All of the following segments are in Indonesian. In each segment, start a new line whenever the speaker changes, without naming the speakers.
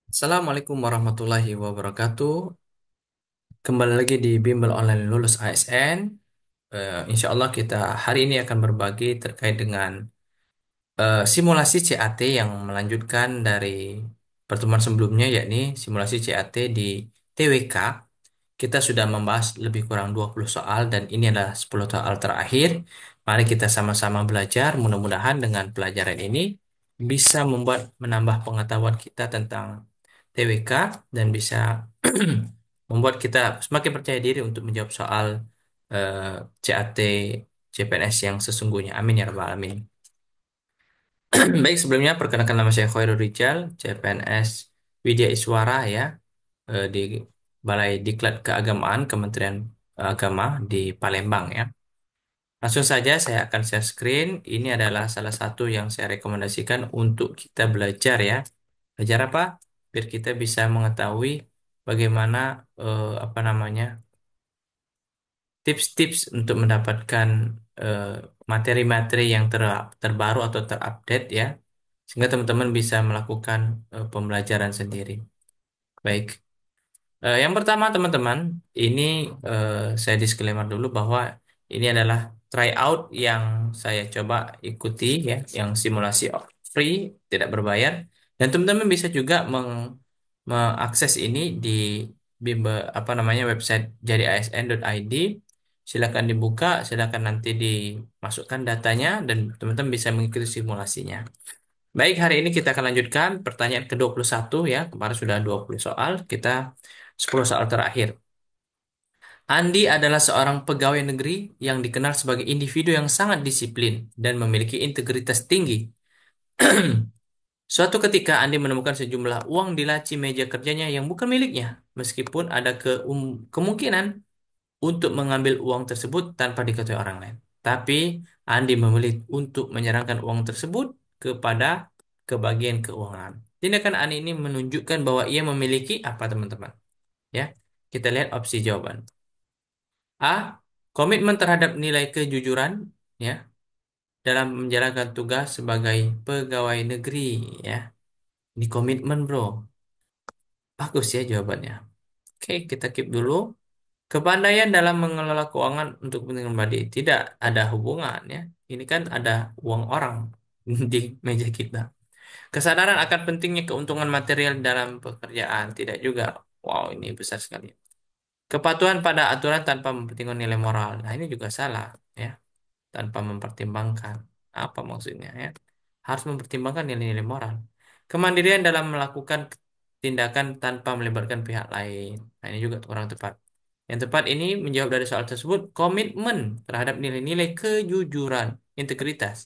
Assalamualaikum warahmatullahi wabarakatuh. Kembali lagi di Bimbel Online Lulus ASN. Insya Allah kita hari ini akan berbagi terkait dengan simulasi CAT yang melanjutkan dari pertemuan sebelumnya, yakni simulasi CAT di TWK. Kita sudah membahas lebih kurang 20 soal dan ini adalah 10 soal terakhir. Mari kita sama-sama belajar. Mudah-mudahan dengan pelajaran ini bisa menambah pengetahuan kita tentang TWK dan bisa membuat kita semakin percaya diri untuk menjawab soal CAT CPNS yang sesungguhnya. Amin ya rabbal alamin. Baik, sebelumnya perkenalkan nama saya Khairul Rijal, CPNS Widya Iswara ya, di Balai Diklat Keagamaan Kementerian Agama di Palembang ya. Langsung saja saya akan share screen. Ini adalah salah satu yang saya rekomendasikan untuk kita belajar ya. Belajar apa? Biar kita bisa mengetahui bagaimana apa namanya tips-tips untuk mendapatkan eh, materi-materi yang terbaru atau terupdate ya, sehingga teman-teman bisa melakukan pembelajaran sendiri. Baik. Yang pertama teman-teman, ini saya disclaimer dulu bahwa ini adalah tryout yang saya coba ikuti ya, yang simulasi free, tidak berbayar. Dan teman-teman bisa juga mengakses ini di apa namanya website jadiasn.id. Silakan dibuka, silakan nanti dimasukkan datanya dan teman-teman bisa mengikuti simulasinya. Baik, hari ini kita akan lanjutkan pertanyaan ke-21 ya. Kemarin sudah 20 soal, kita 10 soal terakhir. Andi adalah seorang pegawai negeri yang dikenal sebagai individu yang sangat disiplin dan memiliki integritas tinggi. Suatu ketika Andi menemukan sejumlah uang di laci meja kerjanya yang bukan miliknya, meskipun ada kemungkinan untuk mengambil uang tersebut tanpa diketahui orang lain. Tapi Andi memilih untuk menyerahkan uang tersebut kepada ke bagian keuangan. Tindakan Andi ini menunjukkan bahwa ia memiliki apa, teman-teman? Ya, kita lihat opsi jawaban. A. Komitmen terhadap nilai kejujuran, ya, dalam menjalankan tugas sebagai pegawai negeri, ya. Ini komitmen, bro. Bagus ya jawabannya. Oke, kita keep dulu. Kepandaian dalam mengelola keuangan untuk kepentingan pribadi tidak ada hubungan ya. Ini kan ada uang orang di meja kita. Kesadaran akan pentingnya keuntungan material dalam pekerjaan tidak juga. Wow, ini besar sekali. Kepatuhan pada aturan tanpa mempertimbangkan nilai moral. Nah, ini juga salah ya. Tanpa mempertimbangkan. Apa maksudnya ya? Harus mempertimbangkan nilai-nilai moral. Kemandirian dalam melakukan tindakan tanpa melibatkan pihak lain. Nah, ini juga kurang tepat. Yang tepat ini menjawab dari soal tersebut, komitmen terhadap nilai-nilai kejujuran, integritas.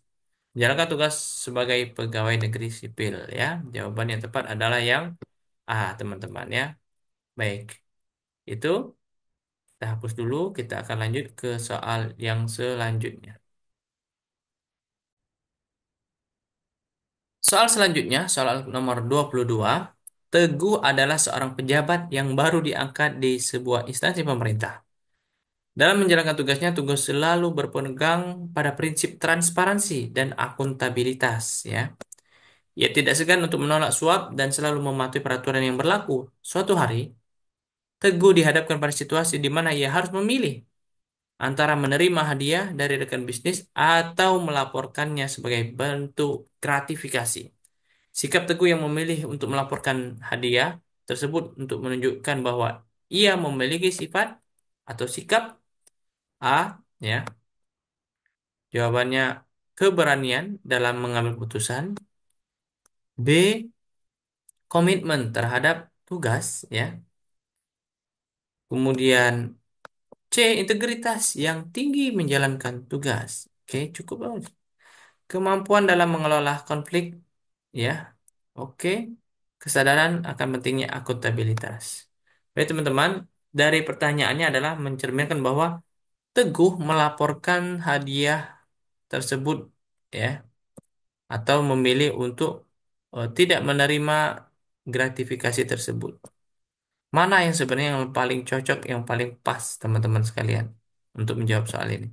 Menjalankan tugas sebagai pegawai negeri sipil ya. Jawaban yang tepat adalah yang A, teman-teman ya. Baik. Itu kita hapus dulu, kita akan lanjut ke soal yang selanjutnya. Soal selanjutnya, soal nomor 22. Teguh adalah seorang pejabat yang baru diangkat di sebuah instansi pemerintah. Dalam menjalankan tugasnya, Teguh selalu berpegang pada prinsip transparansi dan akuntabilitas, ya. Ia tidak segan untuk menolak suap dan selalu mematuhi peraturan yang berlaku. Suatu hari, Teguh dihadapkan pada situasi di mana ia harus memilih antara menerima hadiah dari rekan bisnis atau melaporkannya sebagai bentuk gratifikasi. Sikap Teguh yang memilih untuk melaporkan hadiah tersebut untuk menunjukkan bahwa ia memiliki sifat atau sikap A, ya. Jawabannya keberanian dalam mengambil keputusan. B, komitmen terhadap tugas, ya. Kemudian C, integritas yang tinggi menjalankan tugas. Oke, cukup bagus. Kemampuan dalam mengelola konflik, ya. Oke. Kesadaran akan pentingnya akuntabilitas. Baik, teman-teman, dari pertanyaannya adalah mencerminkan bahwa Teguh melaporkan hadiah tersebut ya atau memilih untuk tidak menerima gratifikasi tersebut. Mana yang sebenarnya yang paling cocok, yang paling pas teman-teman sekalian untuk menjawab soal ini?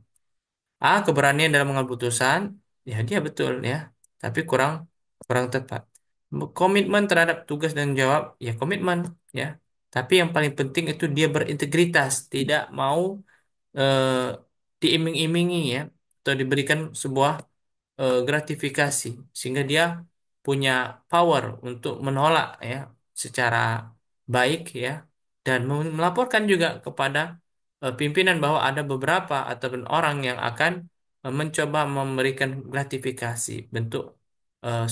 A. Keberanian dalam mengambil putusan, ya dia betul ya, tapi kurang kurang tepat. Komitmen terhadap tugas dan jawab, ya komitmen, ya. Tapi yang paling penting itu dia berintegritas, tidak mau eh, diiming-imingi, ya, atau diberikan sebuah gratifikasi, sehingga dia punya power untuk menolak, ya, secara baik, ya, dan melaporkan juga kepada pimpinan bahwa ada beberapa ataupun orang yang akan mencoba memberikan gratifikasi bentuk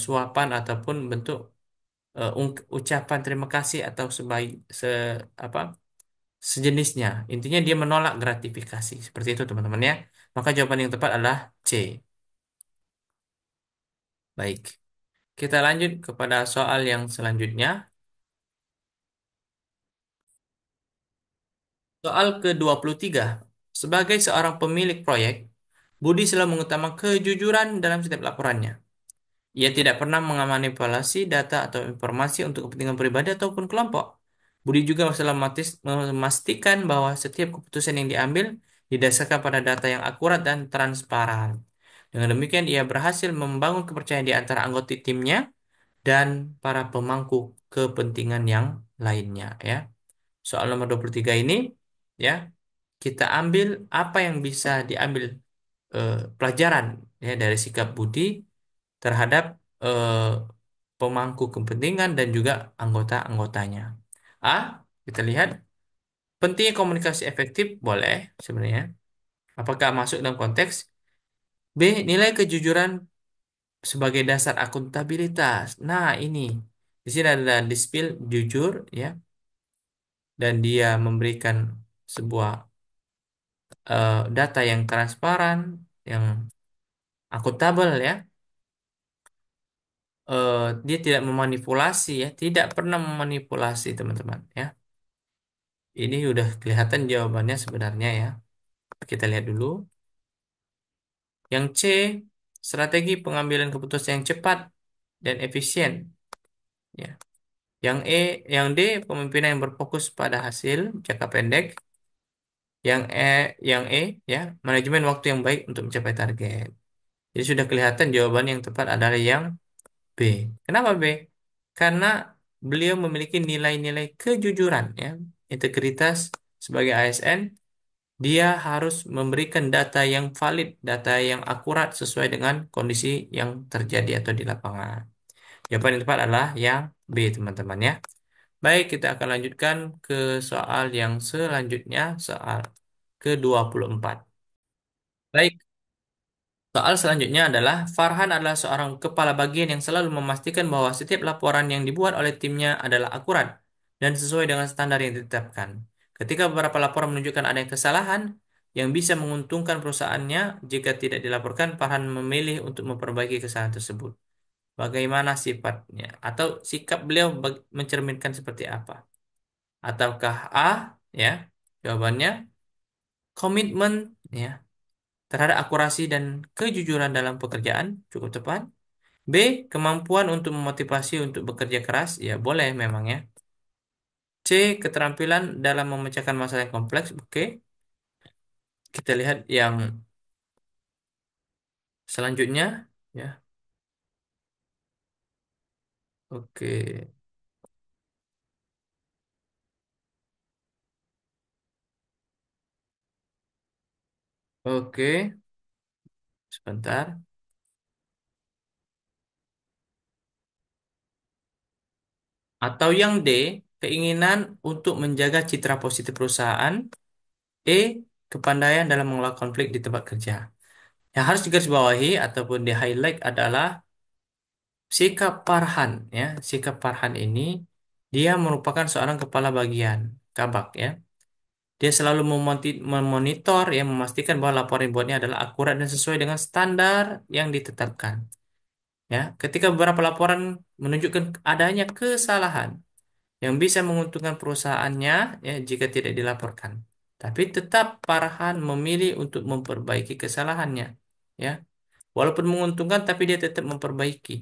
suapan ataupun bentuk ucapan terima kasih atau apa sejenisnya. Intinya dia menolak gratifikasi. Seperti itu teman-teman, ya. Maka jawaban yang tepat adalah C. Baik. Kita lanjut kepada soal yang selanjutnya. Soal ke-23. Sebagai seorang pemilik proyek, Budi selalu mengutamakan kejujuran dalam setiap laporannya. Ia tidak pernah memanipulasi data atau informasi untuk kepentingan pribadi ataupun kelompok. Budi juga selalu memastikan bahwa setiap keputusan yang diambil didasarkan pada data yang akurat dan transparan. Dengan demikian, ia berhasil membangun kepercayaan di antara anggota timnya dan para pemangku kepentingan yang lainnya, ya. Soal nomor 23 ini, ya, kita ambil apa yang bisa diambil pelajaran, ya, dari sikap Budi terhadap eh, pemangku kepentingan dan juga anggota-anggotanya. A, kita lihat pentingnya komunikasi efektif boleh sebenarnya. Apakah masuk dalam konteks? B, nilai kejujuran sebagai dasar akuntabilitas. Nah, ini di sini ada dispil jujur, ya, dan dia memberikan sebuah data yang transparan, yang akuntabel, ya. Dia tidak memanipulasi, ya, tidak pernah memanipulasi teman-teman, ya. Ini udah kelihatan jawabannya sebenarnya, ya. Kita lihat dulu. Yang C, strategi pengambilan keputusan yang cepat dan efisien, ya. Yang yang D, pemimpinan yang berfokus pada hasil jangka pendek. Yang E, ya, manajemen waktu yang baik untuk mencapai target. Jadi sudah kelihatan jawaban yang tepat adalah yang B. Kenapa B? Karena beliau memiliki nilai-nilai kejujuran, ya, integritas sebagai ASN. Dia harus memberikan data yang valid, data yang akurat sesuai dengan kondisi yang terjadi atau di lapangan. Jawaban yang tepat adalah yang B, teman-teman, ya. Baik, kita akan lanjutkan ke soal yang selanjutnya, soal ke-24. Baik, soal selanjutnya adalah Farhan adalah seorang kepala bagian yang selalu memastikan bahwa setiap laporan yang dibuat oleh timnya adalah akurat dan sesuai dengan standar yang ditetapkan. Ketika beberapa laporan menunjukkan adanya kesalahan yang bisa menguntungkan perusahaannya, jika tidak dilaporkan, Farhan memilih untuk memperbaiki kesalahan tersebut. Bagaimana sifatnya atau sikap beliau mencerminkan seperti apa? Ataukah A, ya, jawabannya komitmen, ya, terhadap akurasi dan kejujuran dalam pekerjaan cukup tepat. B, kemampuan untuk memotivasi untuk bekerja keras, ya boleh memang, ya. C, keterampilan dalam memecahkan masalah yang kompleks. Oke, kita lihat yang selanjutnya, ya. Oke, oke, sebentar. Atau yang D, keinginan untuk menjaga citra positif perusahaan. E, kepandaian dalam mengelola konflik di tempat kerja. Yang harus digarisbawahi ataupun di-highlight adalah sikap Farhan, ya. Sikap Farhan ini dia merupakan seorang kepala bagian kabak, ya. Dia selalu memonitor, ya, memastikan bahwa laporan yang dibuatnya adalah akurat dan sesuai dengan standar yang ditetapkan. Ya, ketika beberapa laporan menunjukkan adanya kesalahan yang bisa menguntungkan perusahaannya, ya, jika tidak dilaporkan. Tapi tetap Farhan memilih untuk memperbaiki kesalahannya, ya. Walaupun menguntungkan, tapi dia tetap memperbaiki.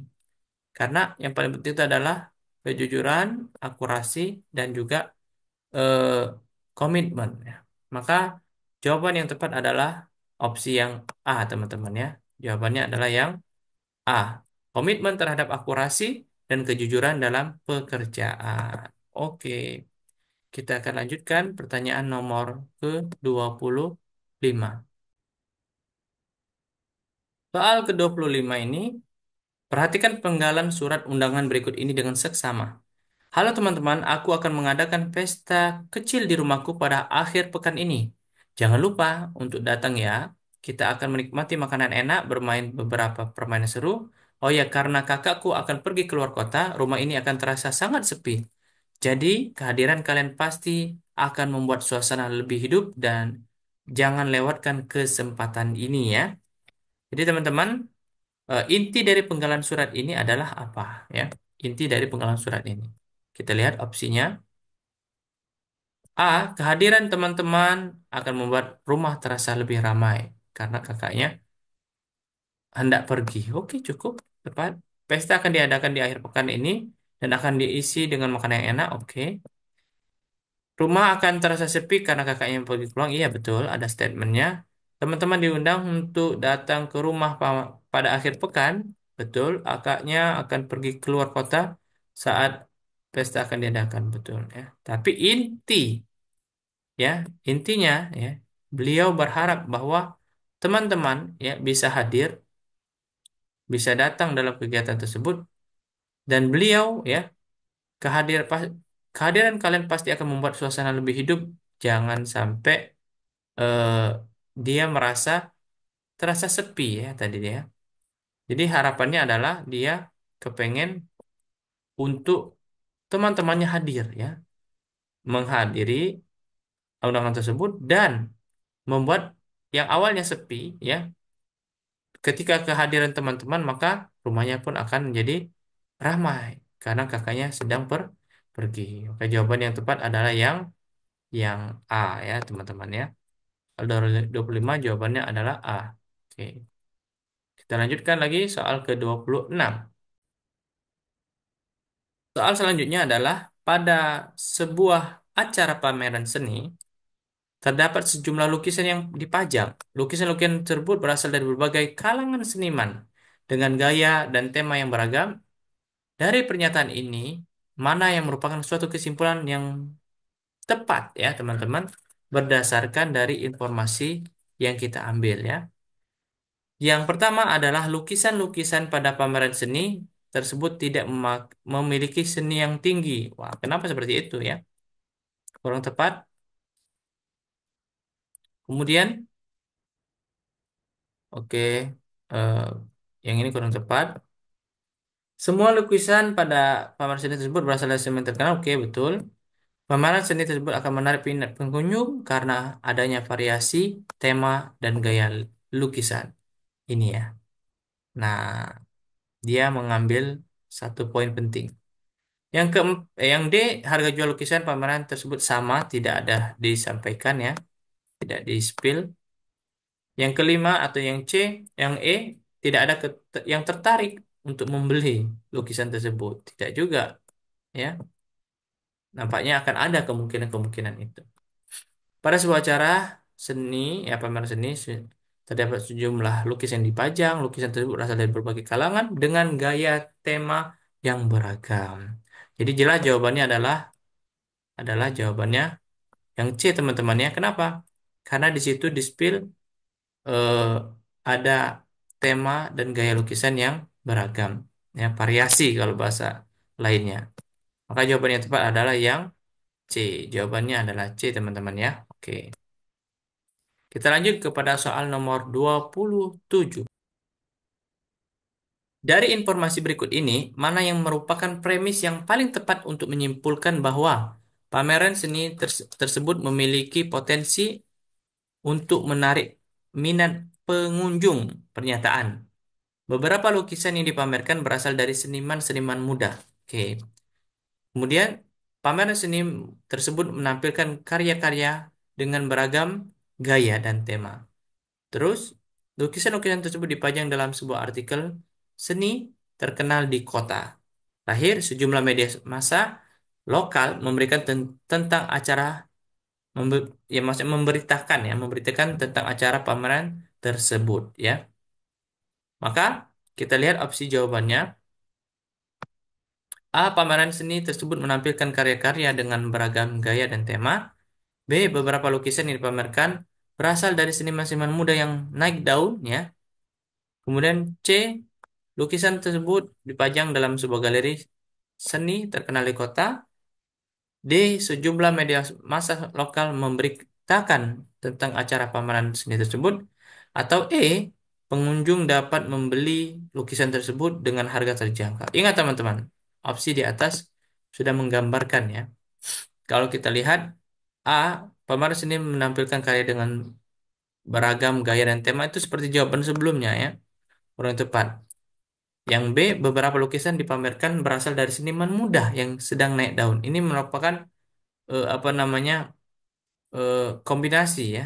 Karena yang paling penting itu adalah kejujuran, akurasi, dan juga eh, komitmen, ya. Maka jawaban yang tepat adalah opsi yang A, teman-teman, ya. Jawabannya adalah yang A. Komitmen terhadap akurasi dan kejujuran dalam pekerjaan. Oke, kita akan lanjutkan pertanyaan nomor ke-25. Soal ke-25 ini, perhatikan penggalan surat undangan berikut ini dengan seksama. Halo teman-teman, aku akan mengadakan pesta kecil di rumahku pada akhir pekan ini. Jangan lupa untuk datang ya. Kita akan menikmati makanan enak, bermain beberapa permainan seru. Oh ya, karena kakakku akan pergi keluar kota, rumah ini akan terasa sangat sepi. Jadi, kehadiran kalian pasti akan membuat suasana lebih hidup dan jangan lewatkan kesempatan ini ya. Jadi teman-teman, inti dari penggalan surat ini adalah apa ya? Inti dari penggalan surat ini. Kita lihat opsinya. A. Kehadiran teman-teman akan membuat rumah terasa lebih ramai karena kakaknya hendak pergi. Oke, cukup tepat. Pesta akan diadakan di akhir pekan ini dan akan diisi dengan makanan yang enak. Oke. Rumah akan terasa sepi karena kakaknya pergi pulang. Iya, betul. Ada statementnya. Teman-teman diundang untuk datang ke rumah pada akhir pekan. Betul. Kakaknya akan pergi keluar kota saat pesta akan diadakan. Betul ya. Tapi ya intinya ya beliau berharap bahwa teman-teman ya bisa hadir, bisa datang dalam kegiatan tersebut dan beliau ya kehadiran kalian pasti akan membuat suasana lebih hidup. Jangan sampai eh, dia merasa terasa sepi ya tadi dia. Jadi harapannya adalah dia kepengen untuk teman-temannya hadir ya, menghadiri undangan tersebut dan membuat yang awalnya sepi ya. Ketika kehadiran teman-teman, maka rumahnya pun akan menjadi ramai karena kakaknya sedang pergi. Oke, jawaban yang tepat adalah yang A ya, teman-teman ya. Kalau dari 25 jawabannya adalah A. Oke. Kita lanjutkan lagi soal ke-26. Soal selanjutnya adalah pada sebuah acara pameran seni terdapat sejumlah lukisan yang dipajang. Lukisan-lukisan tersebut berasal dari berbagai kalangan seniman dengan gaya dan tema yang beragam. Dari pernyataan ini, mana yang merupakan suatu kesimpulan yang tepat ya teman-teman, berdasarkan dari informasi yang kita ambil ya. Yang pertama adalah lukisan-lukisan pada pameran seni tersebut tidak memiliki seni yang tinggi. Wah, kenapa seperti itu ya? Kurang tepat. Kemudian, oke, eh, yang ini kurang tepat. Semua lukisan pada pameran seni tersebut berasal dari seniman terkenal. Oke, betul. Pameran seni tersebut akan menarik minat pengunjung karena adanya variasi, tema, dan gaya lukisan. Ini ya. Nah, dia mengambil satu poin penting. Yang D, harga jual lukisan pameran tersebut sama, tidak ada disampaikan ya, tidak di-spill. Yang kelima atau yang C, yang E, tidak ada yang tertarik untuk membeli lukisan tersebut. Tidak juga, ya. Nampaknya akan ada kemungkinan-kemungkinan itu. Pada sebuah acara seni, ya pameran seni, terdapat sejumlah lukisan yang dipajang. Lukisan tersebut berasal dari berbagai kalangan dengan gaya tema yang beragam. Jadi jelas jawabannya adalah jawabannya yang C teman-teman ya. Kenapa? Karena di situ di-spill eh, ada tema dan gaya lukisan yang beragam, ya variasi kalau bahasa lainnya. Maka jawaban yang tepat adalah yang C. Jawabannya adalah C teman-teman ya. Oke. Kita lanjut kepada soal nomor 27. Dari informasi berikut ini, mana yang merupakan premis yang paling tepat untuk menyimpulkan bahwa pameran seni tersebut memiliki potensi untuk menarik minat pengunjung? Pernyataan. Beberapa lukisan yang dipamerkan berasal dari seniman-seniman muda. Oke. Kemudian, pameran seni tersebut menampilkan karya-karya dengan beragam gaya dan tema. Terus, lukisan-lukisan tersebut dipajang dalam sebuah artikel seni terkenal di kota. Terakhir, sejumlah media massa lokal memberikan tentang acara ya maksudnya memberitakan tentang acara pameran tersebut ya. Maka kita lihat opsi jawabannya. A. Pameran seni tersebut menampilkan karya-karya dengan beragam gaya dan tema. B. Beberapa lukisan yang dipamerkan berasal dari seniman-seniman muda yang naik daun, ya. Kemudian C. Lukisan tersebut dipajang dalam sebuah galeri seni terkenal di kota. D. Sejumlah media massa lokal memberitakan tentang acara pameran seni tersebut. Atau E. Pengunjung dapat membeli lukisan tersebut dengan harga terjangkau. Ingat teman-teman, opsi di atas sudah menggambarkan, ya. Kalau kita lihat A. Pameran seni menampilkan karya dengan beragam gaya dan tema, itu seperti jawaban sebelumnya, ya. Kurang tepat. Yang B, beberapa lukisan dipamerkan berasal dari seniman muda yang sedang naik daun. Ini merupakan apa namanya, kombinasi, ya.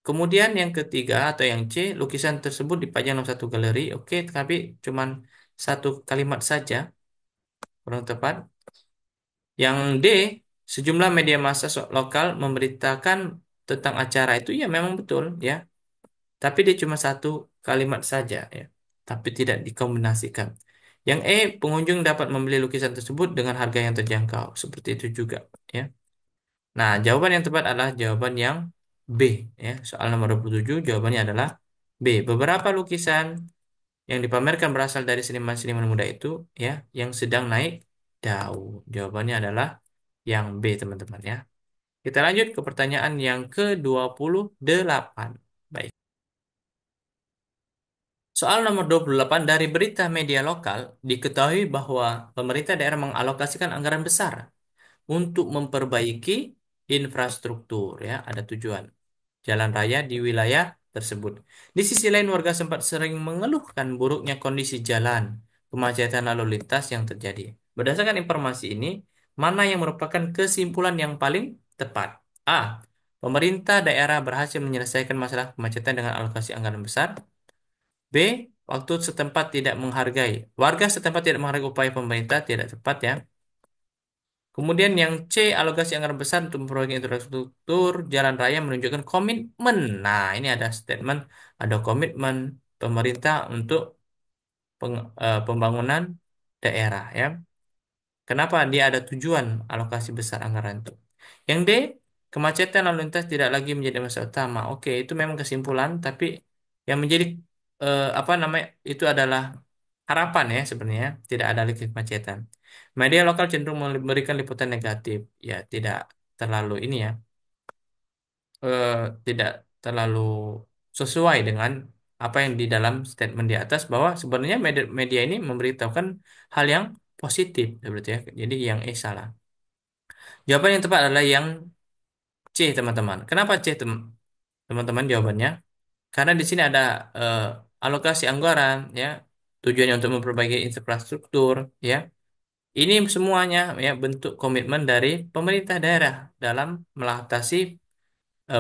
Kemudian yang ketiga atau yang C, lukisan tersebut dipajang dalam satu galeri. Oke, tapi cuman satu kalimat saja, kurang tepat. Yang D, sejumlah media massa lokal memberitakan tentang acara itu, ya memang betul, ya. Tapi dia cuma satu kalimat saja, ya. Tapi tidak dikombinasikan. Yang E, pengunjung dapat membeli lukisan tersebut dengan harga yang terjangkau. Seperti itu juga, ya. Nah, jawaban yang tepat adalah jawaban yang B, ya. Soal nomor 27 jawabannya adalah B. Beberapa lukisan yang dipamerkan berasal dari seniman-seniman muda itu, ya, yang sedang naik daun. Jawabannya adalah yang B, teman-teman, ya. Kita lanjut ke pertanyaan yang ke-28. Baik. Soal nomor 28, dari berita media lokal diketahui bahwa pemerintah daerah mengalokasikan anggaran besar untuk memperbaiki infrastruktur, ya, ada tujuan jalan raya di wilayah tersebut. Di sisi lain, warga sempat sering mengeluhkan buruknya kondisi jalan, kemacetan lalu lintas yang terjadi. Berdasarkan informasi ini, mana yang merupakan kesimpulan yang paling tepat? A. Pemerintah daerah berhasil menyelesaikan masalah kemacetan dengan alokasi anggaran besar. B. Waktu setempat tidak menghargai. Warga setempat tidak menghargai upaya pemerintah, tidak tepat, ya. Kemudian yang C, alokasi anggaran besar untuk memperbaiki infrastruktur jalan raya menunjukkan komitmen. Nah, ini ada statement, ada komitmen pemerintah untuk pembangunan daerah, ya. Kenapa dia ada tujuan alokasi besar anggaran itu? Yang D, kemacetan lalu lintas tidak lagi menjadi masalah utama. Oke, itu memang kesimpulan, tapi yang menjadi apa namanya, itu adalah harapan, ya, sebenarnya tidak ada lagi kemacetan. Media lokal cenderung memberikan liputan negatif, ya, tidak terlalu ini, ya, eh, tidak terlalu sesuai dengan apa yang di dalam statement di atas, bahwa sebenarnya media ini memberitahukan hal yang positif, seperti, ya. Jadi yang E salah. Jawaban yang tepat adalah yang C, teman-teman. Kenapa C, teman-teman, jawabannya? Karena di sini ada eh, alokasi anggaran, ya, tujuannya untuk memperbaiki infrastruktur, ya. Ini semuanya, ya, bentuk komitmen dari pemerintah daerah dalam mengatasi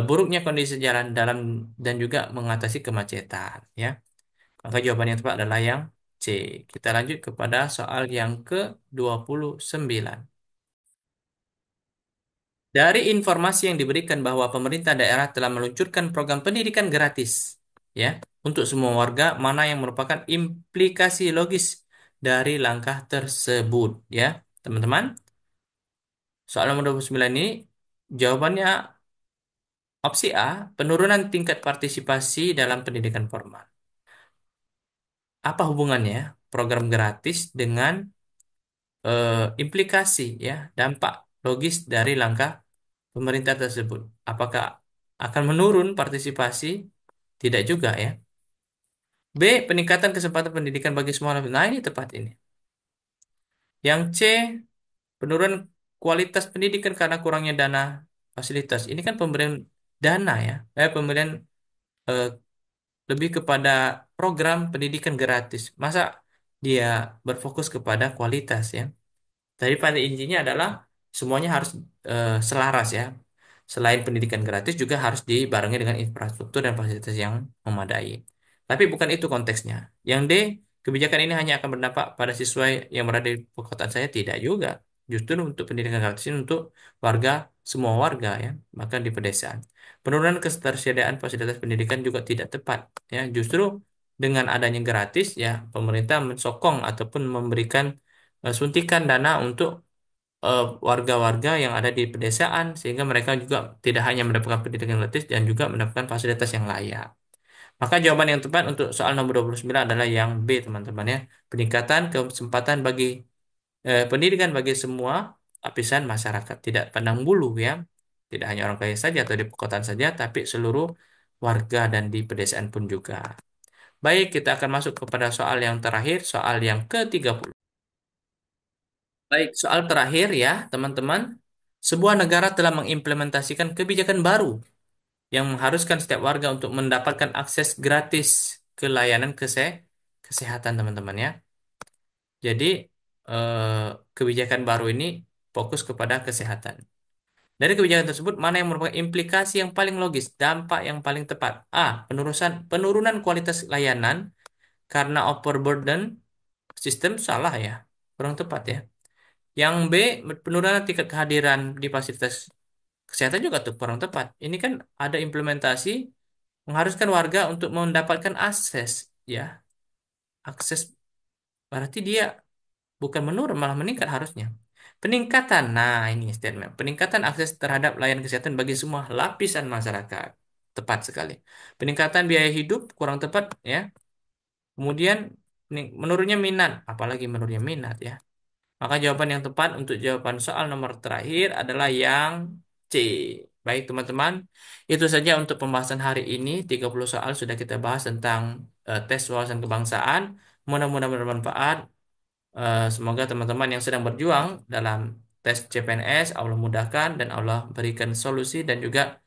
buruknya kondisi jalan dalam dan juga mengatasi kemacetan, ya. Maka jawaban yang tepat adalah yang C. Kita lanjut kepada soal yang ke-29. Dari informasi yang diberikan bahwa pemerintah daerah telah meluncurkan program pendidikan gratis, ya, untuk semua warga, mana yang merupakan implikasi logis dari langkah tersebut, ya, teman-teman? Soal nomor 29 ini jawabannya opsi A, penurunan tingkat partisipasi dalam pendidikan formal. Apa hubungannya program gratis dengan implikasi, ya, dampak logis dari langkah pemerintah tersebut? Apakah akan menurun partisipasi? Tidak juga, ya. B, peningkatan kesempatan pendidikan bagi semua. Nah, ini tepat ini. Yang C, penurunan kualitas pendidikan karena kurangnya dana fasilitas. Ini kan pemberian dana, ya. Pemberian eh, lebih kepada program pendidikan gratis. Masa dia berfokus kepada kualitas, ya? Tapi pada intinya adalah semuanya harus selaras, ya. Selain pendidikan gratis juga harus dibarengi dengan infrastruktur dan fasilitas yang memadai. Tapi bukan itu konteksnya. Yang D, kebijakan ini hanya akan berdampak pada siswa yang berada di perkotaan saya, tidak juga. Justru untuk pendidikan gratis ini untuk warga, semua warga, ya, bahkan di pedesaan. Penurunan ketersediaan fasilitas pendidikan juga tidak tepat, ya. Justru Dengan adanya gratis, ya pemerintah mensokong ataupun memberikan suntikan dana untuk warga-warga yang ada di pedesaan sehingga mereka juga tidak hanya mendapatkan pendidikan gratis dan juga mendapatkan fasilitas yang layak. Maka jawaban yang tepat untuk soal nomor 29 adalah yang B, teman-teman ya. Peningkatan kesempatan bagi pendidikan bagi semua lapisan masyarakat, tidak pandang bulu ya. Tidak hanya orang kaya saja atau di perkotaan saja, tapi seluruh warga dan di pedesaan pun juga. Baik, kita akan masuk kepada soal yang terakhir, soal yang ke-30. Baik, soal terakhir ya, teman-teman. Sebuah negara telah mengimplementasikan kebijakan baru yang mengharuskan setiap warga untuk mendapatkan akses gratis ke layanan kesehatan, teman-teman ya. Jadi, kebijakan baru ini fokus kepada kesehatan. Dari kebijakan tersebut, mana yang merupakan implikasi yang paling logis, dampak yang paling tepat? A. Penurunan kualitas layanan karena overburden sistem, salah ya, kurang tepat ya. Yang B, penurunan tingkat kehadiran di fasilitas kesehatan, juga tuh kurang tepat. Ini kan ada implementasi mengharuskan warga untuk mendapatkan akses, ya. Akses berarti dia bukan menurun, malah meningkat harusnya. Peningkatan, nah ini statement. Peningkatan akses terhadap layanan kesehatan bagi semua lapisan masyarakat. Tepat sekali. Peningkatan biaya hidup, kurang tepat ya. Kemudian menurunnya minat, apalagi menurunnya minat ya. Maka jawaban yang tepat untuk jawaban soal nomor terakhir adalah yang C. Baik teman-teman, itu saja untuk pembahasan hari ini. 30 soal sudah kita bahas tentang tes wawasan kebangsaan. Mudah-mudahan bermanfaat. Semoga teman-teman yang sedang berjuang dalam tes CPNS, Allah mudahkan dan Allah berikan solusi dan juga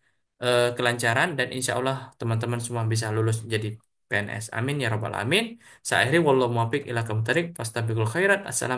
kelancaran. Dan insya Allah teman-teman semua bisa lulus jadi PNS. Amin ya rabbal alamin. Saya akhiri wallahu muwaffiq ila aqwamit thoriq. Fastabiqul khairat. Assalamualaikum.